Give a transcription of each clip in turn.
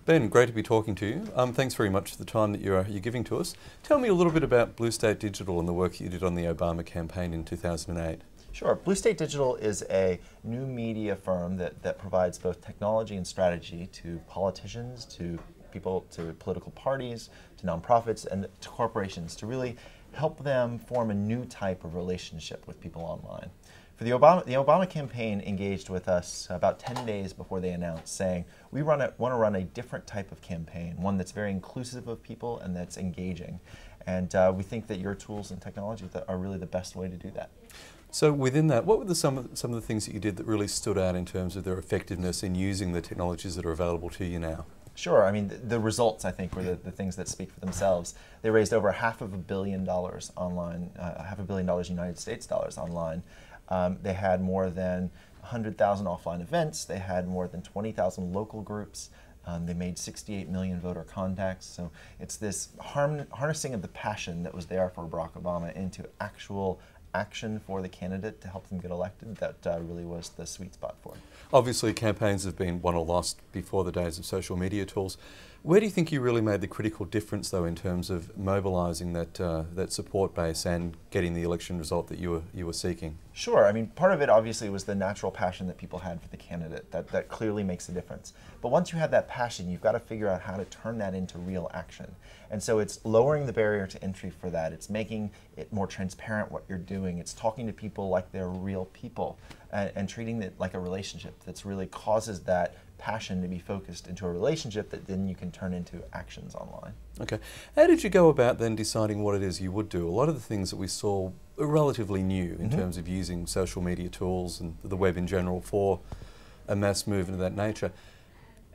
Ben, great to be talking to you. Thanks very much for the time that you're giving to us. Tell me a little bit about Blue State Digital and the work that you did on the Obama campaign in 2008. Sure. Blue State Digital is a new media firm that provides both technology and strategy to politicians, to people, to political parties, to nonprofits, and to corporations to really help them form a new type of relationship with people online. For the Obama campaign engaged with us about 10 days before they announced, saying, we want to run a different type of campaign, one that's very inclusive of people and that's engaging. And we think that your tools and technology are really the best way to do that. So within that, what were some of the things that you did that really stood out in terms of their effectiveness in using the technologies that are available to you now? Sure. I mean, the results, I think, were the things that speak for themselves. They raised over $500 million online, $500 million United States dollars online. They had more than 100,000 offline events. They had more than 20,000 local groups. They made 68 million voter contacts. So it's this harnessing of the passion that was there for Barack Obama into actual action for the candidate to help them get elected that really was the sweet spot for it. Obviously, campaigns have been won or lost before the days of social media tools. Where do you think you really made the critical difference, though, in terms of mobilising that support base and getting the election result that you were seeking? Sure. I mean, part of it obviously was the natural passion that people had for the candidate. That clearly makes a difference. But once you have that passion, you've got to figure out how to turn that into real action. And so it's lowering the barrier to entry for that. It's making it more transparent what you're doing. It's talking to people like they're real people and treating it like a relationship that's really causes that passion to be focused into a relationship that then you can turn into actions online. Okay. How did you go about then deciding what it is you would do? A lot of the things that we saw are relatively new in terms of using social media tools and the web in general for a mass movement of that nature.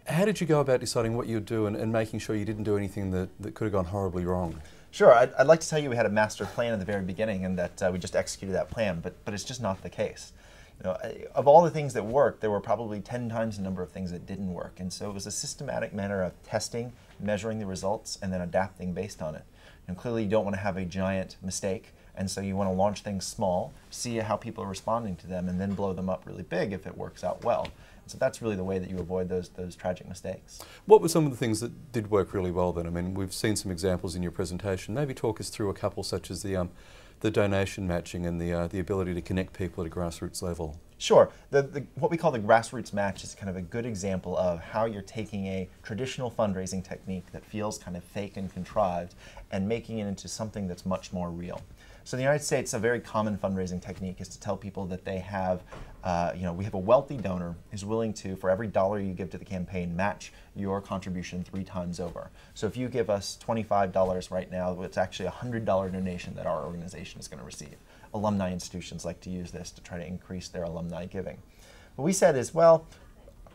How did you go about deciding what you'd do and making sure you didn't do anything that could have gone horribly wrong? Sure. I'd like to tell you we had a master plan at the very beginning and that we just executed that plan, but it's just not the case. You know, of all the things that worked, there were probably 10 times the number of things that didn't work. And so it was a systematic manner of testing, measuring the results, and then adapting based on it. And clearly you don't want to have a giant mistake, and so you want to launch things small, see how people are responding to them, and then blow them up really big if it works out well. And so that's really the way that you avoid those tragic mistakes. What were some of the things that did work really well then? I mean, we've seen some examples in your presentation. Maybe talk us through a couple such as the donation matching and the ability to connect people at a grassroots level. Sure. What we call the grassroots match is kind of a good example of how you're taking a traditional fundraising technique that feels kind of fake and contrived and making it into something that's much more real. So in the United States, a very common fundraising technique is to tell people that they have, we have a wealthy donor who's willing to, for every dollar you give to the campaign, match your contribution 3 times over. So if you give us $25 right now, it's actually a $100 donation that our organization is going to receive. Alumni institutions like to use this to try to increase their alumni giving. What we said is, well,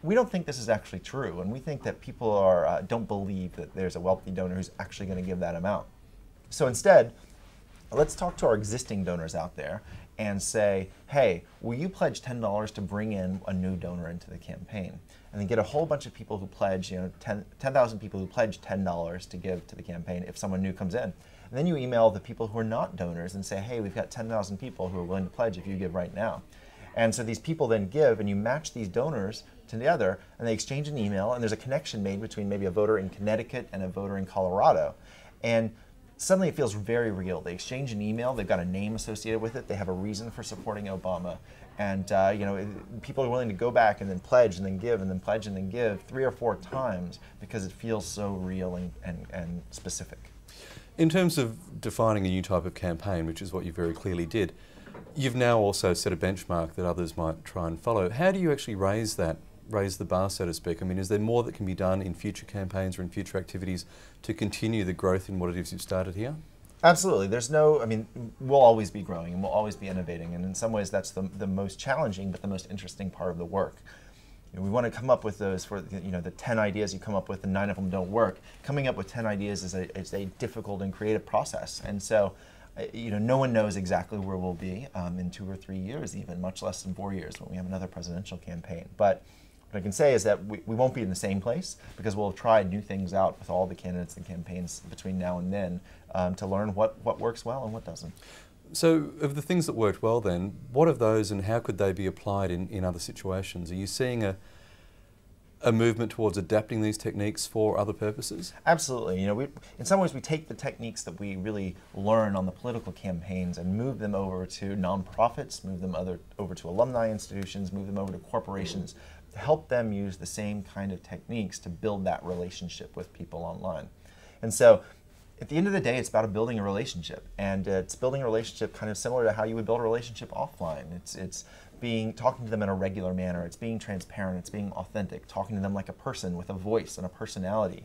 we don't think this is actually true, and we think that people don't believe that there's a wealthy donor who's actually going to give that amount. So instead, let's talk to our existing donors out there and say, hey, will you pledge $10 to bring in a new donor into the campaign? And then get a whole bunch of people who pledge, 10,000 people who pledge $10 to give to the campaign if someone new comes in. And then you email the people who are not donors and say, hey, we've got 10,000 people who are willing to pledge if you give right now. And so these people then give, and you match these donors together, and they exchange an email, and there's a connection made between maybe a voter in Connecticut and a voter in Colorado. And suddenly it feels very real. They exchange an email, they've got a name associated with it, they have a reason for supporting Obama. And people are willing to go back and then pledge and then give and then pledge and then give 3 or 4 times because it feels so real and specific. In terms of defining a new type of campaign, which is what you very clearly did, you've now also set a benchmark that others might try and follow. How do you actually raise the bar, so to speak? I mean, is there more that can be done in future campaigns or in future activities to continue the growth in what it is you've started here? Absolutely. We'll always be growing and we'll always be innovating, and in some ways that's the most challenging but the most interesting part of the work. We want to come up with those for the 10 ideas you come up with and 9 of them don't work. Coming up with 10 ideas is a difficult and creative process, and so no one knows exactly where we'll be in 2 or 3 years, even much less than 4 years when we have another presidential campaign. But what I can say is that we won't be in the same place because we'll have tried new things out with all the candidates and campaigns between now and then to learn what works well and what doesn't. So of the things that worked well then, what of those and how could they be applied in other situations? Are you seeing a movement towards adapting these techniques for other purposes? Absolutely. You know, in some ways we take the techniques that we really learn on the political campaigns and move them over to nonprofits, move them over to alumni institutions, move them over to corporations to help them use the same kind of techniques to build that relationship with people online. And so at the end of the day, it's about building a relationship, and it's building a relationship kind of similar to how you would build a relationship offline. It's talking to them in a regular manner. It's being transparent. It's being authentic. Talking to them like a person with a voice and a personality.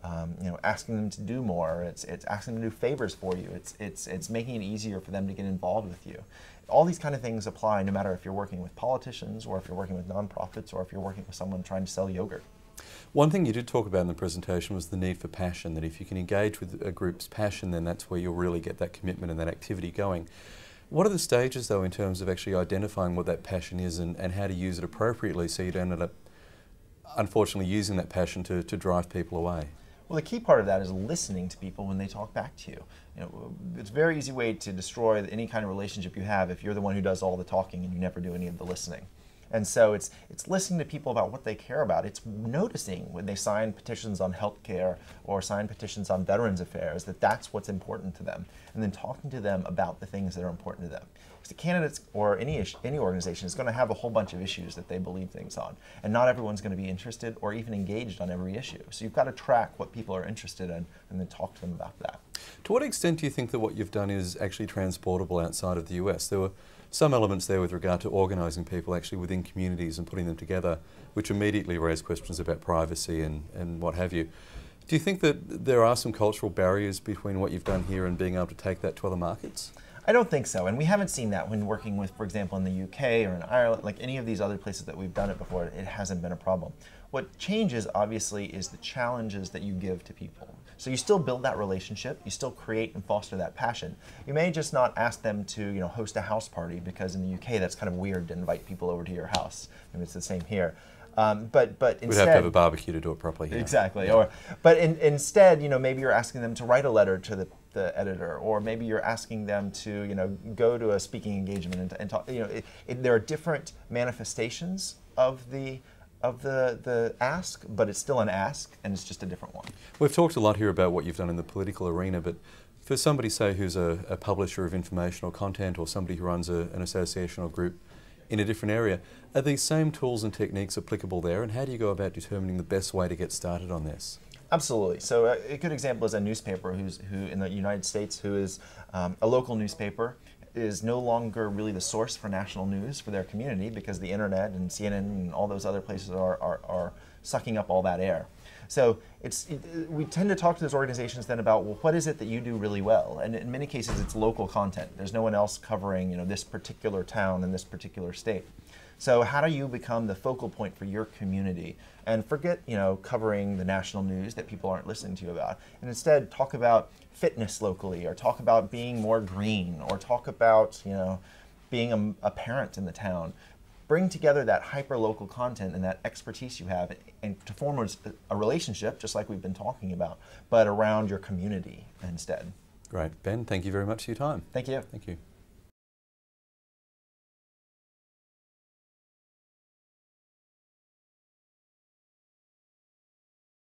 You know, asking them to do more. It's asking them to do favors for you. It's making it easier for them to get involved with you. All these kind of things apply no matter if you're working with politicians or if you're working with nonprofits or if you're working with someone trying to sell yogurt. One thing you did talk about in the presentation was the need for passion, that if you can engage with a group's passion, then that's where you'll really get that commitment and that activity going. What are the stages, though, in terms of actually identifying what that passion is and how to use it appropriately so you don't end up, unfortunately, using that passion to drive people away? Well, the key part of that is listening to people when they talk back to you. You know, it's a very easy way to destroy any kind of relationship you have if you're the one who does all the talking and you never do any of the listening. And so it's listening to people about what they care about. It's noticing when they sign petitions on healthcare or sign petitions on veterans affairs that that's what's important to them, and then talking to them about the things that are important to them. Because the candidates or any organization is going to have a whole bunch of issues that they believe things on, and not everyone's going to be interested or even engaged on every issue. So you've got to track what people are interested in and then talk to them about that. To what extent do you think that what you've done is actually transportable outside of the US? There were some elements there with regard to organising people actually within communities and putting them together, which immediately raise questions about privacy and what have you. Do you think that there are some cultural barriers between what you've done here and being able to take that to other markets? I don't think so, and we haven't seen that when working with, for example, in the UK or in Ireland, like any of these other places that we've done it before, it hasn't been a problem. What changes, obviously, is the challenges that you give to people. So you still build that relationship, you still create and foster that passion. You may just not ask them to, you know, host a house party, because in the UK that's kind of weird to invite people over to your house. I mean, it's the same here. But instead, we'd have to have a barbecue to do it properly here. Exactly. Yeah. But instead, you know, maybe you're asking them to write a letter to the editor, or maybe you're asking them to, you know, go to a speaking engagement and talk. You know, there are different manifestations of the ask, but it's still an ask, and it's just a different one. We've talked a lot here about what you've done in the political arena, but for somebody, say, who's a publisher of informational content, or somebody who runs an association or group in a different area, are these same tools and techniques applicable there, and how do you go about determining the best way to get started on this? Absolutely. So a good example is a newspaper who in the United States, who is a local newspaper, is no longer really the source for national news for their community, because the internet and CNN and all those other places are sucking up all that air. So we tend to talk to those organizations then about, well, what is it that you do really well? And in many cases, it's local content. There's no one else covering, you know, this particular town in this particular state. So how do you become the focal point for your community, and forget, you know, covering the national news that people aren't listening to you about, and instead talk about fitness locally, or talk about being more green, or talk about, you know, being a parent in the town. Bring together that hyper-local content and that expertise you have, and to form a relationship, just like we've been talking about, but around your community instead. Great. Ben, thank you very much for your time. Thank you. Thank you.